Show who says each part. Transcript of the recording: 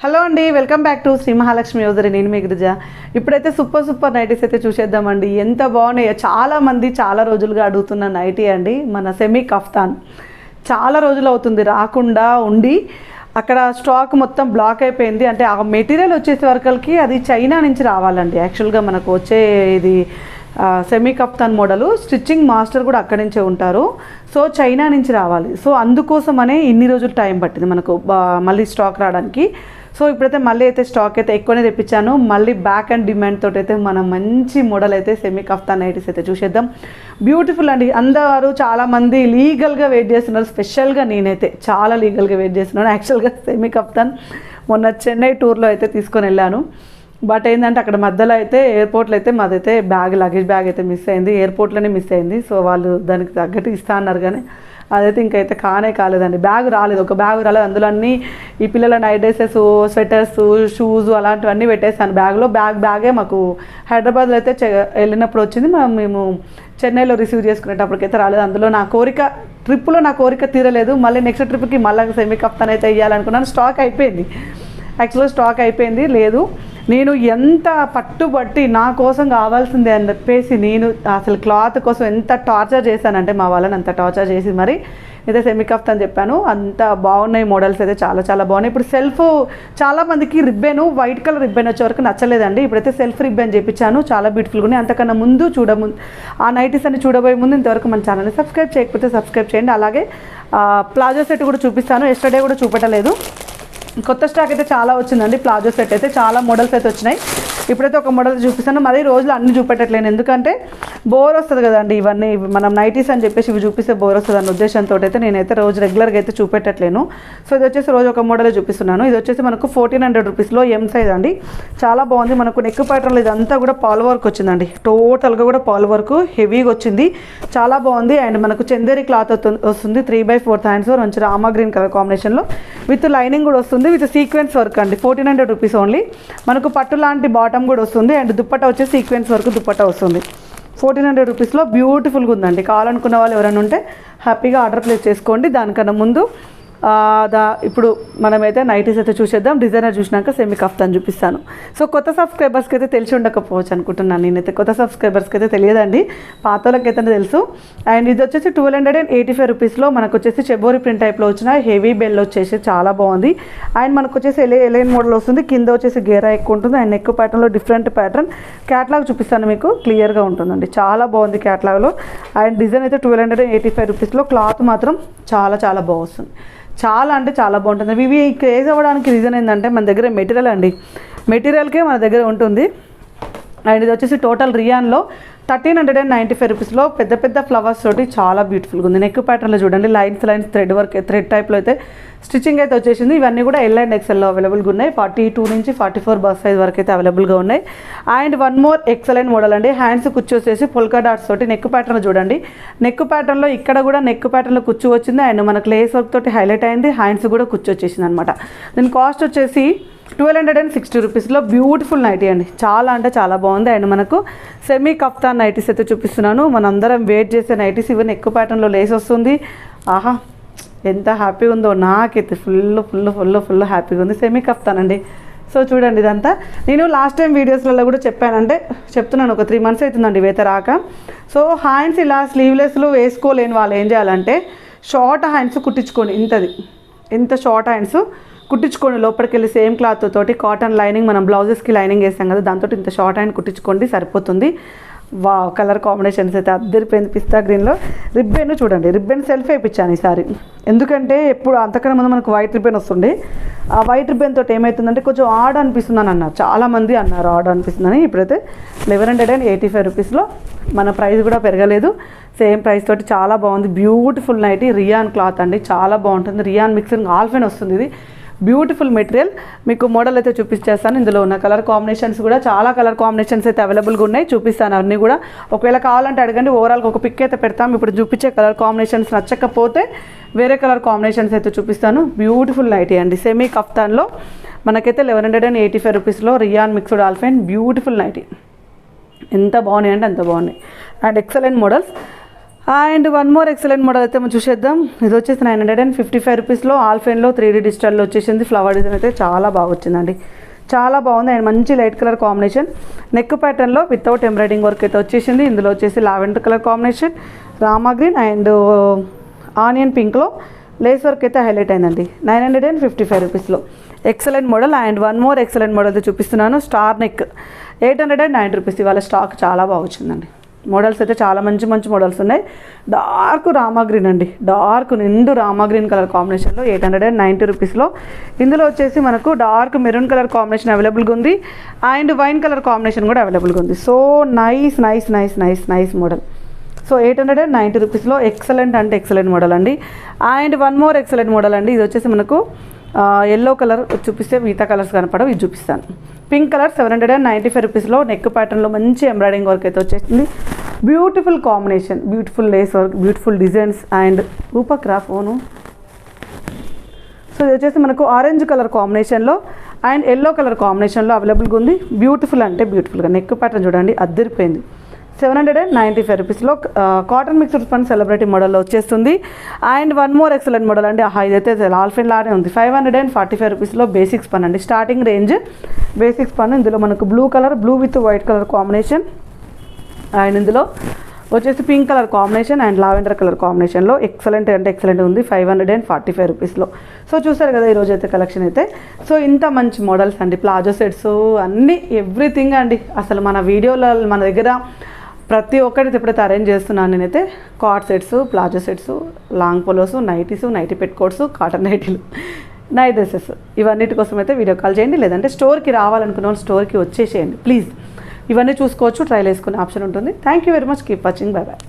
Speaker 1: Hello అండి, welcome back to Shri Mahalakshmi యోజరి. నేను మీ గిరిజ. ఇప్పుడైతే సూపర్ నైటీస్ అయితే చూసేద్దామండి. ఎంత బాగున్నాయో. చాలామంది చాలా రోజులుగా అడుగుతున్న నైటీ అండి, మన సెమీ కఫ్తాన్. చాలా రోజులు అవుతుంది రాకుండా ఉండి, అక్కడ స్టాక్ మొత్తం బ్లాక్ అయిపోయింది. అంటే ఆ మెటీరియల్ వచ్చేసే వరకల్కి అది చైనా నుంచి రావాలండి. యాక్చువల్గా మనకు వచ్చే ఇది semi kaftan model stitching master కూడా అక్కడి నుంచే ఉంటారు. సో చైనా నుంచి రావాలి. సో అందుకోసమనే ఇన్ని రోజులు టైం పట్టింది మనకు మళ్ళీ స్టాక్ రావడానికి. సో ఇప్పుడైతే మళ్ళీ అయితే స్టాక్ అయితే ఎక్కువనే తెప్పించాను. మళ్ళీ బ్యాక్ అండ్ డిమాండ్ తోటి అయితే మనం మంచి మోడల్ అయితే సెమీ కఫ్తాన్ నైటీస్ అయితే చూసేద్దాం. బ్యూటిఫుల్ అండి. అందరూ చాలామంది లీగల్గా వెయిట్ చేస్తున్నారు. స్పెషల్గా నేనైతే చాలా లీగల్గా వెయిట్ చేస్తున్నాను. యాక్చువల్గా సెమీ కఫ్తాన్ మొన్న చెన్నై టూర్లో అయితే తీసుకొని వెళ్ళాను. బట్ ఏంటంటే అక్కడ మధ్యలో అయితే ఎయిర్పోర్ట్లో అయితే మాదైతే లగేజ్ బ్యాగ్ అయితే మిస్ అయింది. ఎయిర్పోర్ట్లోనే మిస్ అయింది. సో వాళ్ళు దానికి తగ్గట్టు ఇస్తా అన్నారు, కానీ అదైతే ఇంకైతే కాలేదండి. బ్యాగ్ రాలేదు, ఒక బ్యాగ్ రాలేదు. అందులో అన్నీ ఈ పిల్లల నైట్ డ్రెస్సెస్, స్వెటర్స్, షూస్ అలాంటివన్నీ పెట్టేసాను బ్యాగ్లో. బ్యాగే మాకు హైదరాబాద్లో అయితే వెళ్ళినప్పుడు వచ్చింది. మేము చెన్నైలో రిసీవ్ చేసుకునేటప్పటికైతే రాలేదు. అందులో ట్రిప్లో నా కోరిక తీరలేదు. మళ్ళీ నెక్స్ట్ ట్రిప్కి మళ్ళీ సెమీ కఫ్తాన్ అయితే వేయాలనుకున్నాను. స్టాక్ అయిపోయింది. యాక్చువల్గా స్టాక్ అయిపోయింది. లేదు, నేను ఎంత పట్టుబట్టి నా కోసం కావాల్సిందే అని చెప్పేసి నేను అసలు క్లాత్ కోసం ఎంత టార్చర్ చేశానంటే మా వాళ్ళని అంత టార్చర్ చేసి మరి అయితే సెమీ కఫ్తాన్ చెప్పాను. అంత బాగున్నాయి మోడల్స్ అయితే, చాలా బాగున్నాయి. ఇప్పుడు సెల్ఫ్ చాలామందికి రిబ్బెను వైట్ కలర్ రిబ్బెన్ వచ్చే వరకు నచ్చలేదండి. ఇప్పుడైతే సెల్ఫ్ రిబ్బెన్ చేయించాను. చాలా బ్యూటిఫుల్గా ఉన్నాయి. అంతకన్నా ముందు ఆ నైటీస్ అన్ని చూడబోయే ముందు ఇంతవరకు మన ఛానల్ని సబ్స్క్రైబ్ చేయకపోతే సబ్స్క్రైబ్ చేయండి. అలాగే ప్లాజో సెట్ కూడా చూపిస్తాను. ఎస్టర్డే కూడా చూపెట్టలేదు. కొత్త స్టాక్ అయితే చాలా వచ్చిందండి. ప్లాజో సెట్ అయితే చాలా మోడల్స్ అయితే వచ్చినాయి. ఇప్పుడైతే ఒక మోడల్ చూపిస్తాను. మరి రోజులు అన్ని చూపెట్టట్లేను, ఎందుకంటే బోర్ వస్తుంది కదండి. ఇవన్నీ మనం నైటీస్ అని చెప్పేసి ఇవి చూపిస్తే బోర్ వస్తుంది అన్న ఉద్దేశంతో అయితే నేనైతే రోజు రెగ్యులర్గా అయితే చూపెట్టట్లేను. సో ఇది వచ్చేసి రోజు ఒక మోడల్ చూపిస్తున్నాను. ఇది వచ్చేసి మనకు 1400 రూపీస్లో ఎం సైజ్ అండి. చాలా బాగుంది. మనకు నెక్ ప్యాటర్న్లో ఇదంతా కూడా పాల్ వర్క్ వచ్చిందండి. టోటల్గా కూడా పాల్ వర్క్ హెవీగా వచ్చింది. చాలా బాగుంది. అండ్ మనకు చందేరి క్లాత్ వస్తుంది. 3/4 హ్యాండ్స్ మంచి రామా గ్రీన్ కలర్ కాంబినేషన్లో విత్ లైనింగ్ కూడా వస్తుంది. విత్ సీక్వెన్స్ వర్క్ అండి. 1400 రూపీస్ ఓన్లీ. మనకు పట్టు లాంటి బాటమ్ కూడా వస్తుంది. అండ్ దుప్పట్టా వచ్చేసి సీక్వెన్స్ వర్క్ దుప్పట్టా వస్తుంది. 1400 రూపీస్లో బ్యూటిఫుల్గా ఉందండి. కావాలనుకున్న వాళ్ళు ఎవరైనా ఉంటే హ్యాపీగా ఆర్డర్ ప్లేస్ చేసుకోండి. దానికన్నా ముందు ఇప్పుడు మనమైతే నైటీస్ అయితే చూసేద్దాం. డిజైనర్ చూసినాక సెమీ కఫ్తాన్ చూపిస్తాను. సో కొత్త సబ్స్క్రైబర్స్కి అయితే తెలిసి ఉండకపోవచ్చు అనుకుంటున్నాను. నేనైతే కొత్త సబ్స్క్రైబర్స్కి అయితే తెలియదండి, పాత వాళ్ళకైతే తెలుసు. అండ్ ఇది వచ్చేసి 1285 రూపీస్లో మనకు వచ్చేసి చెబోరి ప్రింట్ టైప్లో వచ్చిన హెవీ బెల్ వచ్చేసి చాలా బాగుంది. అండ్ మనకు వచ్చేసి ఎలైన్ మోడల్ వస్తుంది. కింద వచ్చేసి గేరా ఎక్కువ ఉంటుంది. అండ్ నెక్ ప్యాటర్న్లో డిఫరెంట్ ప్యాటర్న్. క్యాట్లాగ్ చూపిస్తాను, మీకు క్లియర్గా ఉంటుందండి. చాలా బాగుంది క్యాట్లాగ్లో. అండ్ డిజైన్ అయితే 1285 రూపీస్లో. క్లాత్ మాత్రం చాలా బాగుంది. చాలా అంటే చాలా బాగుంటుంది. ఇవి క్రేజ్ అవ్వడానికి రీజన్ ఏంటంటే మన దగ్గర మెటీరియల్ అండి. మెటీరియల్కే మన దగ్గర ఉంటుంది. అండ్ ఇది వచ్చేసి టోటల్ రియాన్లో 1395 రూపీస్లో పెద్ద ఫ్లవర్స్ తోటి చాలా బ్యూటిఫుల్గా ఉంది. నెక్ ప్యాటర్న్లో చూడండి, లైన్స్ థ్రెడ్ టైప్లో అయితే స్టిచ్చింగ్ అయితే వచ్చేసింది. ఇవన్నీ కూడా ఎల్ అండ్ ఎక్సెల్లో అవైలబుల్గా ఉన్నాయి. 42 నుంచి 44 బస్ సైజ్ వరకు అయితే అవైలబుల్గా ఉన్నాయి. And one more excellent model అండి. హ్యాండ్స్ కుచ్చు వచ్చేసి పొల్కా డాట్స్ తోటి నెక్ ప్యాటర్న్ చూడండి. నెక్ ప్యాటర్న్లో ఇక్కడ కూడా నెక్ ప్యాటర్న్లో కుచ్చు వచ్చింది. అండ్ మనకు లేస్ వర్క్ తోటి హైలైట్ అయింది. హ్యాండ్స్ కూడా కుచ్చు వచ్చేసింది అనమాట. దీని కాస్ట్ వచ్చేసి 1260 రూపీస్లో బ్యూటిఫుల్ నైటీ అండి. చాలా అంటే చాలా బాగుంది. అండ్ మనకు సెమీ కఫ్తాన్ నైటీస్ అయితే చూపిస్తున్నాను. మనందరం వెయిట్ చేసే నైటీస్. ఇవన్నీ ఎక్కువ ప్యాటర్న్లో లేస్ వస్తుంది. ఆహా, ఎంత హ్యాపీగా ఉందో నాకైతే. ఫుల్ హ్యాపీగా ఉంది. సెమీ కఫ్తాన్ అండి. సో చూడండి, ఇదంతా నేను లాస్ట్ టైం వీడియోస్లలో కూడా చెప్తున్నాను. ఒక 3 మంత్స్ అవుతుందండి వేత రాక. సో హ్యాండ్స్ ఇలా స్లీవ్లెస్లో వేసుకోలేని వాళ్ళు ఏం చేయాలంటే షార్ట్ హ్యాండ్స్ కుట్టించుకోండి. ఇంత షార్ట్ హ్యాండ్స్ కుట్టించుకోండి. లోపలికి వెళ్ళి సేమ్ క్లాత్ తోటి కాటన్ లైనింగ్, మనం బ్లౌజెస్కి లైనింగ్ వేస్తాం కదా, దాంతో ఇంత షార్ట్ హ్యాండ్ కుట్టించుకోండి, సరిపోతుంది. కలర్ కాంబినేషన్స్ అయితే అద్దరిపోయింది. పిస్తా గ్రీన్లో రిబ్బెన్ చూడండి. రిబ్బెన్ సెల్ఫ్ వేయించాను ఈసారి. ఎందుకంటే ఎప్పుడు అంతకన్నా ముందు మనకు వైట్ రిబ్బెన్ వస్తుండే. ఆ వైట్ రిబ్బెన్ తోటి ఏమవుతుందంటే కొంచెం ఆడ్ అనిపిస్తుందని అన్నారు చాలామంది, ఆడ్ అనిపిస్తుందని. ఇప్పుడైతే 1185 రూపీస్లో మన ప్రైస్ కూడా పెరగలేదు. సేమ్ ప్రైస్ తోటి చాలా బాగుంది. Beautiful nightie. రియాన్ క్లాత్ అండి, చాలా బాగుంటుంది. రియాన్ మిక్సింగ్ ఆల్ఫెన్ వస్తుంది. ఇది బ్యూటిఫుల్ మెటీరియల్. మీకు మోడల్ అయితే చూపించేస్తాను. ఇందులో ఉన్న కలర్ కాంబినేషన్స్ కూడా చాలా కలర్ కాంబినేషన్స్ అయితే అవైలబుల్గా ఉన్నాయి. చూపిస్తాను అన్నీ కూడా. ఒకవేళ కావాలంటే అడగండి, ఓవరాల్గా ఒక పిక్ అయితే పెడతాం. ఇప్పుడు చూపించే కలర్ కాంబినేషన్స్ నచ్చకపోతే వేరే కలర్ కాంబినేషన్స్ అయితే చూపిస్తాను. బ్యూటిఫుల్ నైటీ అండి. సెమీ కఫ్తాన్లో మనకైతే 1185 రూపీస్లో రియాన్ మిక్స్డ్ ఆల్ఫెన్ బ్యూటిఫుల్ నైటీ. ఎంత బాగున్నాయి అంటే అంత బాగున్నాయి. And excellent models. And one more excellent model అయితే మనం చూసేద్దాం. ఇది వచ్చేసి 955 రూపీస్లో ఆల్ఫెన్లో 3D డిజిటల్లో వచ్చేసింది. ఫ్లవర్ డిజైన్ అయితే చాలా బాగా వచ్చిందండి, చాలా బాగుంది. అండ్ మంచి లైట్ కలర్ కాంబినేషన్, నెక్ ప్యాటర్న్లో వితౌట్ ఎంబ్రాయిడింగ్ వర్క్ అయితే వచ్చేసింది. ఇందులో వచ్చేసి lavender colour combination, Rama green and onion పింక్లో లేస్ వర్క్ అయితే హైలైట్ అయిందండి. 955 రూపీస్లో excellent model. And one more excellent model అయితే చూపిస్తున్నాను. స్టార్ నెక్ 890 రూపీస్. ఇవాళ స్టాక్ చాలా బాగా వచ్చిందండి. మోడల్స్ అయితే చాలా మంచి మంచి మోడల్స్ ఉన్నాయి. డార్క్ రామా గ్రీన్ అండి, డార్క్ నిండు రామా గ్రీన్ కలర్ కాంబినేషన్లో 890 రూపీస్లో. ఇందులో వచ్చేసి మనకు డార్క్ మెరూన్ కలర్ కాంబినేషన్ అవైలబుల్గా ఉంది అండ్ వైన్ కలర్ కాంబినేషన్ కూడా అవైలబుల్గా ఉంది. So nice nice nice nice nice model. So 890 రూపీస్లో ఎక్సలెంట్ అంటే ఎక్సలెంట్ మోడల్ అండి. And one more excellent model అండి. ఇది వచ్చేసి మనకు ఎల్లో కలర్ చూపిస్తే మిగతా కలర్స్ కనపడవు, ఇది చూపిస్తాను. పింక్ కలర్ 795 రూపీస్లో నెక్ ప్యాటర్న్లో మంచి ఎంబ్రాయిడింగ్ వర్క్ అయితే వచ్చేసింది. Beautiful combination, beautiful lace work, beautiful designs and రూపక్రా ఫోను. సో ఇది వచ్చేసి మనకు ఆరెంజ్ కలర్ కాంబినేషన్లో అండ్ ఎల్లో కలర్ కాంబినేషన్లో అవైలబుల్గా ఉంది. బ్యూటిఫుల్ అంటే బ్యూటిఫుల్గా నెక్ ప్యాటర్న్ చూడండి, అద్దరిపోయింది. 795 రూపీస్లో కాటన్ మిక్స్డ్ స్పన్ సెలబ్రిటీ మోడల్లో వచ్చేస్తుంది. And one more excellent model అండి. ఇదైతే ఆల్ఫెన్ లానే ఉంది. 545 రూపీస్లో బేసిక్ స్పన్ అండి, స్టార్టింగ్ రేంజ్ బేసిక్ స్పన్. ఇందులో మనకు blue colour, blue with white colour combination and ఇందులో వచ్చేసి pink colour combination and lavender colour కాంబినేషన్లో ఎక్సలెంట్ అంటే ఎక్సలెంట్ ఉంది 545 రూపీస్లో. సో చూసారు కదా ఈరోజు అయితే కలెక్షన్ అయితే. సో ఇంత మంచి మోడల్స్ అండి, ప్లాజో సెట్స్ అన్నీ ఎవ్రీథింగ్ అండి. అసలు మన వీడియోలో మన దగ్గర ప్రతి ఒక్కటి ఎప్పుడైతే అరేంజ్ చేస్తున్నాను నేనైతే cord sets, palazzo sets, long polos, nighties, nighty petticoats, cotton నైటీలు, నైట్ డ్రెస్సెస్, ఇవన్నిటి కోసం అయితే వీడియో కాల్ చేయండి. లేదంటే స్టోర్కి రావాలనుకున్న వాళ్ళు స్టోర్కి వచ్చేసేయండి ప్లీజ్. ఇవన్నీ చూసుకోవచ్చు, ట్రైల్ వేసుకునే ఆప్షన్ ఉంటుంది. Thank you very much, keep watching, bye bye.